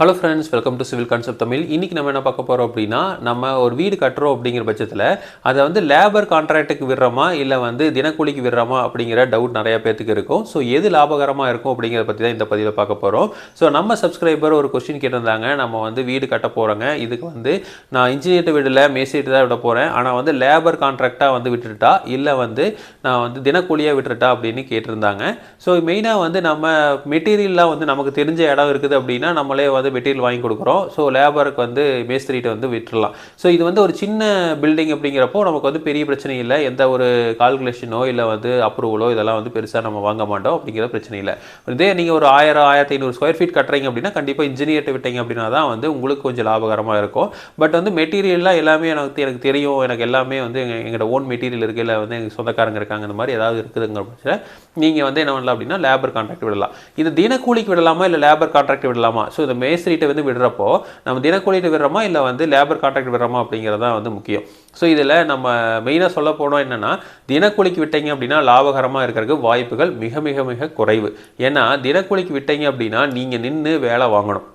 Hello friends, welcome to civil concept Tamil. இன்றைக்கி நம்ம என்ன பார்க்க போகிறோம் அப்படின்னா, நம்ம ஒரு வீடு கட்டுறோம் அப்படிங்கிற பட்சத்தில் அதை வந்து லேபர் கான்ட்ராக்ட்டுக்கு விடுறோமா இல்லை வந்து தினக்கூலிக்கு விடுறோமா அப்படிங்கிற டவுட் நிறையா பேத்துக்கு இருக்கும். ஸோ எது லாபகரமாக இருக்கும் அப்படிங்கிறத பற்றி தான் இந்த பதிவில் பார்க்க போகிறோம். ஸோ நம்ம சப்ஸ்கிரைபர் ஒரு கொஸ்டின் கேட்டிருந்தாங்க, நம்ம வந்து வீடு கட்ட போகிறோங்க, இதுக்கு வந்து நான் இன்ஜினியர்கிட்ட விடல மேஸ்திரிட்டு தான் விட போகிறேன், ஆனால் வந்து லேபர் கான்ட்ராக்டாக வந்து விட்டுட்டா இல்லை வந்து நான் வந்து தினக்கூலியாக விட்டுட்டா அப்படின்னு கேட்டிருந்தாங்க. ஸோ மெயினாக வந்து நம்ம மெட்டீரியல்லாம் வந்து நமக்கு தெரிஞ்ச இடம் இருக்குது அப்படின்னா நம்மளே வந்து மெட்டீரியல் வாங்கி கொடுக்குறோம். ஸோ லேபருக்கு வந்து மேஸ்திரிட்ட வந்து விட்டுடலாம். ஸோ இது வந்து ஒரு சின்ன பில்டிங் அப்படிங்கிறப்போ நமக்கு வந்து பெரிய பிரச்சனை இல்லை. எந்த ஒரு கால்குலேஷனோ இல்லை வந்து அப்ரூவலோ இதெல்லாம் வந்து பெருசாக நம்ம வாங்க மாட்டோம் அப்படிங்கிற பிரச்சனை இல்லை. இதே நீங்கள் ஒரு 1000-1500 ஸ்கொயர் ஃபீட் கட்டுறீங்க அப்படின்னா கண்டிப்பாக இன்ஜினியர்கிட்ட விட்டீங்க அப்படின்னா தான் வந்து உங்களுக்கு கொஞ்சம் லாபகரமாக இருக்கும். பட் வந்து மெட்டீரியல்லாம் எல்லாமே எனக்கு தெரியும், எனக்கு எல்லாமே வந்து எங்களோட ஓன் மெட்டீரியல் இருக்குது, இல்லை வந்து எங்கள் சொந்தக்காரங்க இருக்காங்க, இந்த மாதிரி ஏதாவது இருக்குதுங்கிற பட்சத்தில் நீங்கள் வந்து என்ன பண்ணலாம் அப்படின்னா லேபர் கான்ட்ராக்ட் விடலாம். இது தினக்கூலிக்கு விடலாமா இல்லை லேபர் கான்ட்ராக்ட் விடலாமா? ஸோ இந்த மேஸ்திரிட்ட வந்து விடுறப்போ நம்ம தினக்கூலிட்டு விடுறோமா இல்லை வந்து லேபர் கான்ட்ராக்ட் விடுறோமா அப்படிங்கிறது தான் வந்து முக்கியம். ஸோ இதில் நம்ம மெயினாக சொல்ல போனோம் என்னென்னா, தினக்கூலிக்கு விட்டீங்க அப்படின்னா லாபகரமாக இருக்கிறதுக்கு வாய்ப்புகள் மிக மிக மிக குறைவு. ஏன்னா தினக்கூலிக்கு விட்டீங்க அப்படின்னா நீங்கள் நின்று வேலை வாங்கணும்.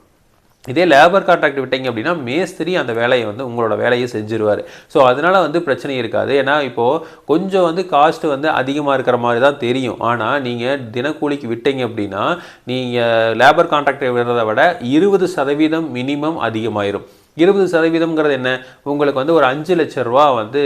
இதே லேபர் கான்ட்ராக்ட் விட்டீங்க அப்படின்னா மேஸ்திரி அந்த வேலையை வந்து உங்களோட வேலையை செஞ்சுருவார். ஸோ அதனால் வந்து பிரச்சனை இருக்காது. ஏன்னா இப்போது கொஞ்சம் வந்து காஸ்ட்டு வந்து அதிகமாக இருக்கிற மாதிரி தான் தெரியும். ஆனால் நீங்கள் தினக்கூலிக்கு விட்டீங்க அப்படின்னா நீங்கள் லேபர் கான்ட்ராக்டை விடுறதை விட 20% மினிமம் அதிகமாயிரும். 20%ங்கிறது என்ன? உங்களுக்கு வந்து ஒரு 5 லட்ச ரூபா வந்து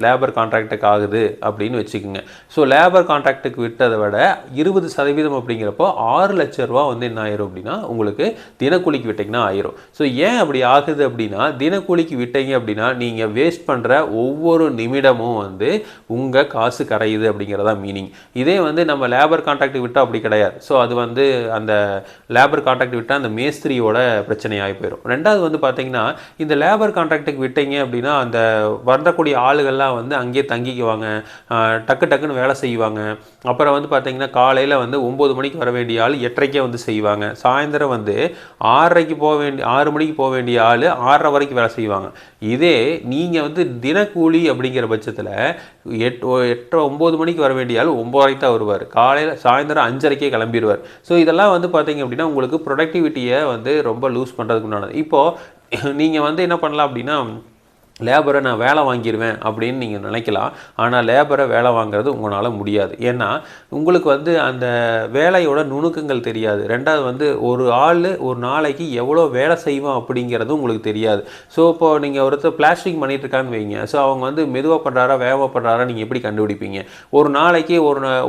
லேபர் கான்ட்ராக்டுக்கு ஆகுது அப்படின்னு வச்சுக்கோங்க. ஸோ லேபர் கான்ட்ராக்டுக்கு விட்டதை விட 20% அப்படிங்கிறப்போ 6 லட்ச ரூபா வந்து என்ன ஆயிரும் அப்படின்னா உங்களுக்கு தினக்கூலிக்கு விட்டிங்கன்னா ஆயிரும். ஸோ ஏன் அப்படி ஆகுது அப்படின்னா, தினக்கூலிக்கு விட்டீங்க அப்படின்னா நீங்கள் வேஸ்ட் பண்ணுற ஒவ்வொரு நிமிடமும் வந்து உங்கள் காசு கரையுது அப்படிங்கிறதா மீனிங். இதே வந்து நம்ம லேபர் கான்ட்ராக்ட் விட்டால் அப்படி கிடையாது. ஸோ அது வந்து அந்த லேபர் கான்ட்ராக்ட் விட்டால் அந்த மேஸ்திரியோட பிரச்சனையாகி போயிடும். ரெண்டாவது வந்து பார்த்தீங்கன்னா, இந்த லேபர் கான்ட்ராக்டுக்கு விட்டீங்க அப்படின்னா அந்த வரக்கூடிய ஆளுகள்லாம் வந்து அங்கேயே தங்கிக்குவாங்க, டக்கு டக்குன்னு வேலை செய்வாங்க. அப்புறம் வந்து பார்த்தீங்கன்னா காலையில் வந்து 9 மணிக்கு வர வேண்டிய ஆள் 8:30 வந்து செய்வாங்க. சாயந்தரம் வந்து 6 மணிக்கு போக வேண்டிய ஆள் 6:30 வரைக்கும் வேலை செய்வாங்க. இதே நீங்கள் வந்து தினக்கூலி அப்படிங்கிற பட்சத்தில் 9 மணிக்கு வர வேண்டிய ஆள் 9:30 தான் வருவார். சாயந்தரம் 5:30 கிளம்பிடுவார். ஸோ இதெல்லாம் வந்து பார்த்தீங்க அப்படின்னா உங்களுக்கு ப்ரொடக்டிவிட்டியை வந்து ரொம்ப லூஸ் பண்ணுறதுக்கு உண்டானது. இப்போது நீங்கள் வந்து என்ன பண்ணலாம் அப்படின்னா, லேபரை நான் வேலை வாங்கிடுவேன் அப்படின்னு நீங்கள் நினைக்கலாம். ஆனால் லேபரை வேலை வாங்குறது உங்களால் முடியாது. ஏன்னா உங்களுக்கு வந்து அந்த வேலையோட நுணுக்கங்கள் தெரியாது. ரெண்டாவது வந்து ஒரு ஆள் ஒரு நாளைக்கு எவ்வளோ வேலை செய்வான் அப்படிங்கிறது உங்களுக்கு தெரியாது. ஸோ இப்போது நீங்கள் ஒருத்தர் பிளாஸ்டிக் பண்ணிகிட்டு இருக்கான்னு வைங்க. ஸோ அவங்க வந்து மெதுவாக பண்ணுறாரா வேகமாக பண்ணுறாரா நீங்கள் எப்படி கண்டுபிடிப்பீங்க? ஒரு நாளைக்கு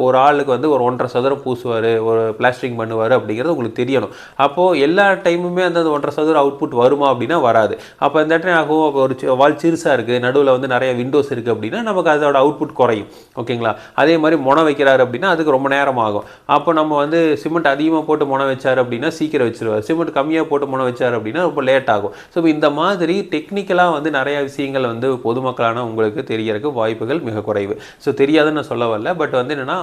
ஒரு ஆளுக்கு வந்து ஒரு 1.5 சதுரம் பூசுவார், ஒரு பிளாஸ்டிக் பண்ணுவார் அப்படிங்கிறது உங்களுக்கு தெரியணும். அப்போது எல்லா டைமுமே அந்த 1.5 சதுரம் அவுட்புட் வருமா அப்படின்னா வராது. அப்போ இந்த இடத்துல ஆகும், அப்போ ஒரு சிறுசாக இருக்குது, நடுவில் வந்து நிறைய விண்டோஸ் இருக்குது அப்படின்னா நமக்கு அதோட அவுட்புட் குறையும். ஓகேங்களா? அதே மாதிரி முனை வைக்கிறாரு அப்படின்னா அதுக்கு ரொம்ப நேரம் ஆகும். அப்போ நம்ம வந்து சிமெண்ட் அதிகமாக போட்டு முனை வச்சார் அப்படின்னா சீக்கிரம் வச்சுருவார், சிமெண்ட் கம்மியாக போட்டு முனை வச்சார் அப்படின்னா ரொம்ப லேட் ஆகும். ஸோ இந்த மாதிரி டெக்னிக்கலாக வந்து நிறைய விஷயங்கள் வந்து பொதுமக்களான உங்களுக்கு தெரியறதுக்கு வாய்ப்புகள் மிக குறைவு. ஸோ தெரியாதுன்னு நான் சொல்ல வரல, பட் வந்து என்னென்னா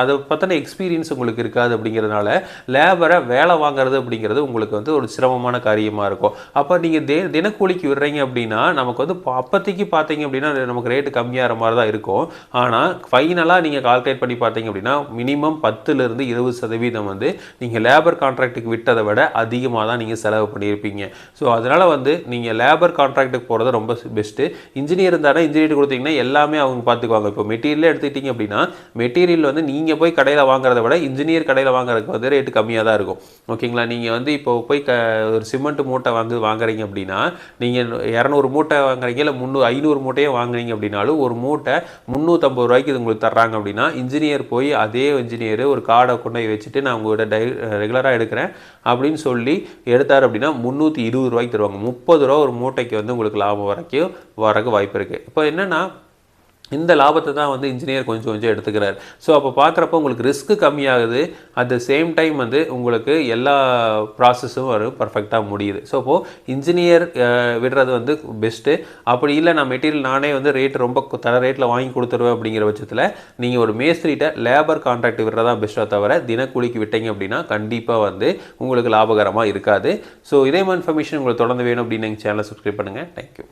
அதை பற்றின எக்ஸ்பீரியன்ஸ் உங்களுக்கு இருக்காது. அப்படிங்கிறதுனால லேபரை வேலை வாங்குறது அப்படிங்கிறது உங்களுக்கு வந்து ஒரு சிரமமான காரியமாக இருக்கும். அப்போ நீங்கள் தினக்கூலிக்கு விடுறீங்க அப்படின்னா நமக்கு வந்து அப்போதைக்கு பார்த்தீங்க அப்படின்னா நமக்கு ரேட்டு கம்மியாகிற மாதிரி தான் இருக்கும். ஆனால் ஃபைனலாக நீங்கள் கால்குலேட் பண்ணி பார்த்தீங்க அப்படின்னா மினிமம் 10-20% வந்து நீங்கள் லேபர் கான்ட்ராக்டுக்கு விட்டதை விட அதிகமாக தான் நீங்கள் செலவு பண்ணியிருப்பீங்க. ஸோ அதனால் வந்து நீங்கள் லேபர் கான்ட்ராக்டுக்கு போகிறது ரொம்ப பெஸ்ட்டு. இன்ஜினியர் இருந்தாலும் இன்ஜினியர் கொடுத்தீங்கன்னா எல்லாமே அவங்க பார்த்துக்குவாங்க. இப்போ மெட்டீரியலே எடுத்துக்கிட்டிங்க அப்படின்னா மெட்டீரியல் வந்து நீங்கள் போய் கடையில் வாங்குறத விட இன்ஜினியர் கடையில் வாங்குறதுக்கு வந்து ரேட்டு கம்மியாக தான் இருக்கும். ஓகேங்களா? நீங்கள் வந்து இப்போ போய் ஒரு சிமெண்ட் மூட்டை வாங்குறீங்க அப்படின்னா நீங்கள் 200 மூட்டை வாங்குறீங்க, இல்லை 500 மூட்டையே வாங்குறீங்க அப்படின்னாலும் ஒரு மூட்டை 350 ரூபாய்க்கு இது உங்களுக்கு தர்றாங்க அப்படின்னா இன்ஜினியர் போய் அதே இன்ஜினியர் ஒரு கார்டை கொண்டு போய் வச்சுட்டு நான் உங்கள்கிட்ட ரெகுலராக எடுக்கிறேன் அப்படின்னு சொல்லி எடுத்தார் அப்படின்னா 320 ரூபாய்க்கு தருவாங்க. 30 ரூபா ஒரு மூட்டைக்கு வந்து உங்களுக்கு லாபம் வரக்கு வாய்ப்பு இருக்குது. இப்போ என்னென்னா இந்த லாபத்தை தான் வந்து இன்ஜினியர் கொஞ்சம் எடுத்துக்கிறார். ஸோ அப்போ பார்க்குறப்போ உங்களுக்கு ரிஸ்க்கு கம்மியாகுது. அட் த சேம் டைம் வந்து உங்களுக்கு எல்லா ப்ராசஸும் பர்ஃபெக்டாக முடியுது. ஸோ அப்போது இன்ஜினியர் விடுறது வந்து பெஸ்ட்டு. அப்படி இல்லை நான் மெட்டீரியல் நானே வந்து ரொம்ப ரேட்டில் வாங்கி கொடுத்துருவேன் அப்படிங்கிற பட்சத்தில் நீங்கள் ஒரு மேஸ்திரிட்ட லேபர் கான்ட்ராக்ட் விடுறதா பெஸ்ட்டாக தவிர தினக்கூலிக்கு விட்டீங்க அப்படின்னா கண்டிப்பாக வந்து உங்களுக்கு லாபகரமாக இருக்காது. ஸோ இதே மாதிரி இன்ஃபர்மேஷன் உங்களுக்கு தொடர்ந்து வேணும் அப்படின்னு எங்கள் சேனலை சப்ஸ்கிரைப் பண்ணுங்கள். தேங்க்யூ.